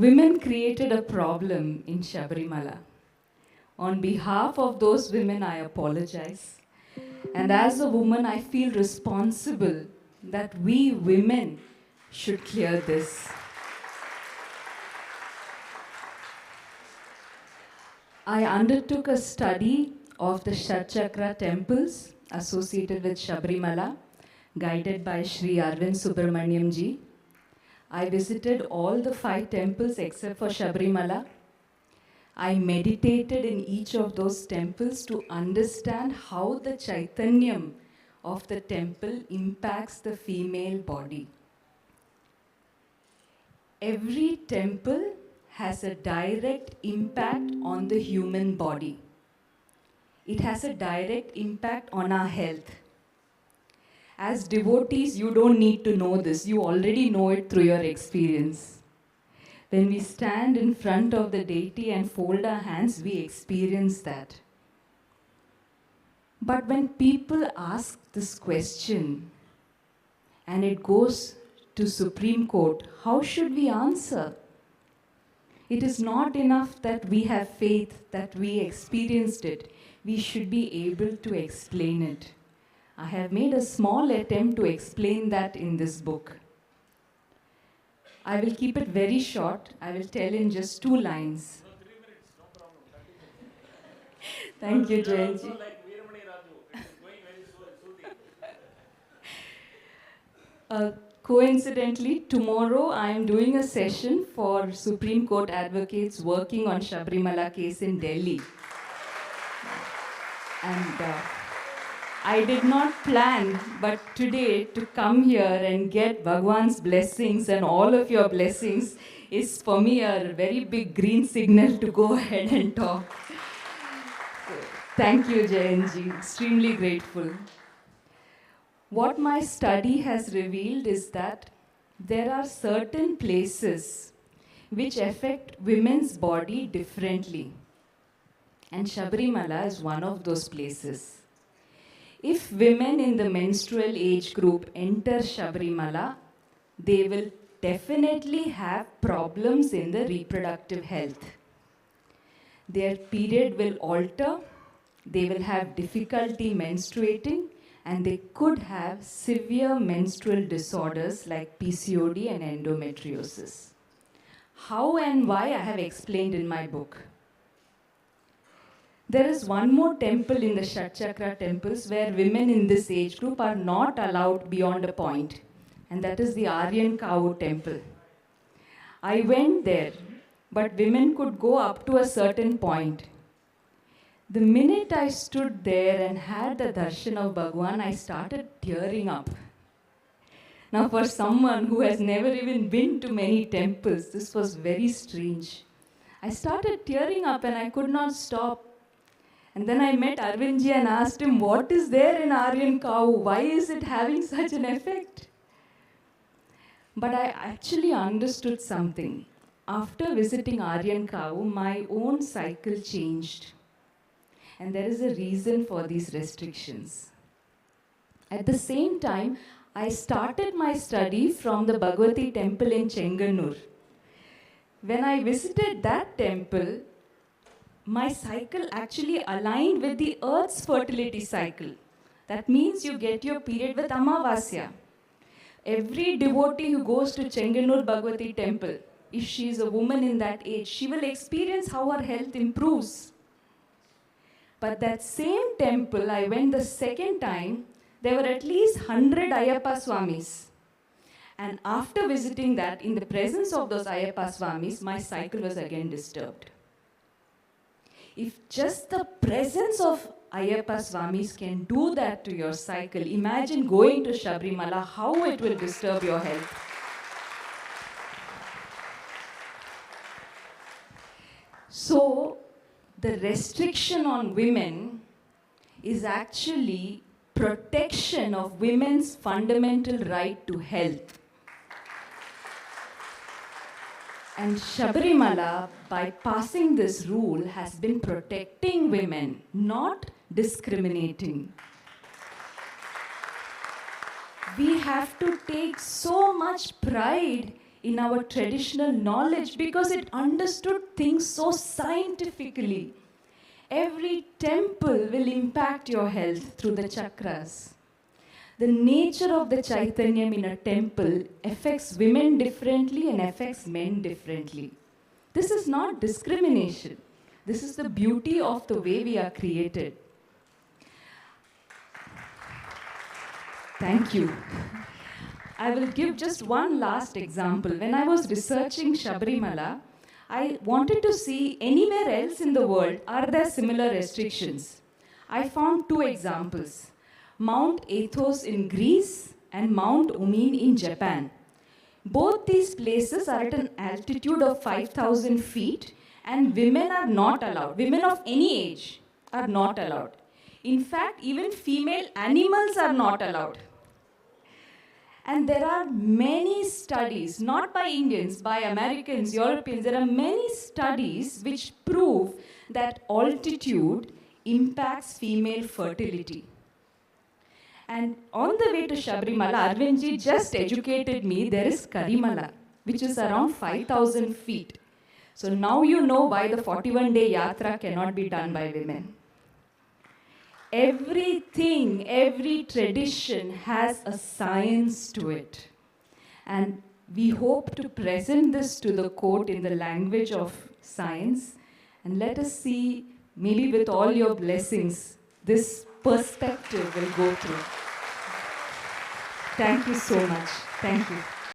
Women created a problem in Shabarimala. On behalf of those women, I apologize. And as a woman, I feel responsible that we women should clear this. I undertook a study of the Shatchakra temples associated with Shabarimala, guided by Sri Arvind Subramaniam ji. I visited all the 5 temples except for Shabarimala. I meditated in each of those temples to understand how the Chaitanyam of the temple impacts the female body. Every temple has a direct impact on the human body. It has a direct impact on our health. As devotees, you don't need to know this. You already know it through your experience. When we stand in front of the deity and fold our hands, we experience that. But when people ask this question and it goes to Supreme Court, how should we answer? It is not enough that we have faith, that we experienced it. We should be able to explain it. I have made a small attempt to explain that in this book. I will keep it very short. I will tell in just 2 lines. No, 3 minutes, no problem. 30 minutes. Thank you, You are Jayanji. also like Veeramani Raju. It is going very soothing. Coincidentally, tomorrow I am doing a session for Supreme Court advocates working on Shabarimala case in Delhi. And I did not plan, but today to come here and get Bhagwan's blessings and all of your blessings is for me a very big green signal to go ahead and talk. So, thank you, Jayanji. Extremely grateful. What my study has revealed is that there are certain places which affect women's body differently. And Shabarimala is one of those places. If women in the menstrual age group enter Shabarimala, they will definitely have problems in the reproductive health. Their period will alter, they will have difficulty menstruating, and they could have severe menstrual disorders like PCOD and endometriosis. How and why I have explained in my book. There is one more temple in the Shatchakra temples where women in this age group are not allowed beyond a point, and that is the Aryan Kavu temple. I went there, but women could go up to a certain point. The minute I stood there and had the darshan of Bhagwan, I started tearing up. Now, for someone who has never even been to many temples, this was very strange. I started tearing up and I could not stop. And then I met Arvindji and asked him, what is there in Aryan Kavu? Why is it having such an effect? But I actually understood something. After visiting Aryan Kavu, my own cycle changed. And there is a reason for these restrictions. At the same time, I started my study from the Bhagavati temple in Chenganur. When I visited that temple, my cycle actually aligned with the earth's fertility cycle. That means you get your period with Amavasya. Every devotee who goes to Chenganur Bhagavati temple, if she is a woman in that age, she will experience how her health improves. But that same temple, I went the second time, there were at least 100 Ayyappa Swamis. And after visiting that, in the presence of those Ayyappa Swamis, my cycle was again disturbed. If just the presence of Ayyappa Swamis can do that to your cycle, imagine going to Shabarimala, how it will disturb your health. So, the restriction on women is actually protection of women's fundamental right to health. And Shabarimala, by passing this rule, has been protecting women, not discriminating. We have to take so much pride in our traditional knowledge because it understood things so scientifically. Every temple will impact your health through the chakras. The nature of the Chaitanyam in a temple affects women differently and affects men differently. This is not discrimination. This is the beauty of the way we are created. Thank you. I will give just one last example. When I was researching Sabrimala, I wanted to see anywhere else in the world, are there similar restrictions? I found two examples. Mount Athos in Greece and Mount Umin in Japan. Both these places are at an altitude of 5,000 feet and women are not allowed. Women of any age are not allowed. In fact, even female animals are not allowed. And there are many studies, not by Indians, by Americans, Europeans, there are many studies which prove that altitude impacts female fertility. And on the way to Sabrimala, Arvindji just educated me, there is Karimala, which is around 5,000 feet. So now you know why the 41-day yatra cannot be done by women. Everything, every tradition has a science to it. And we hope to present this to the court in the language of science. And let us see, maybe with all your blessings, this perspective will go through. Thank you so much. Thank you.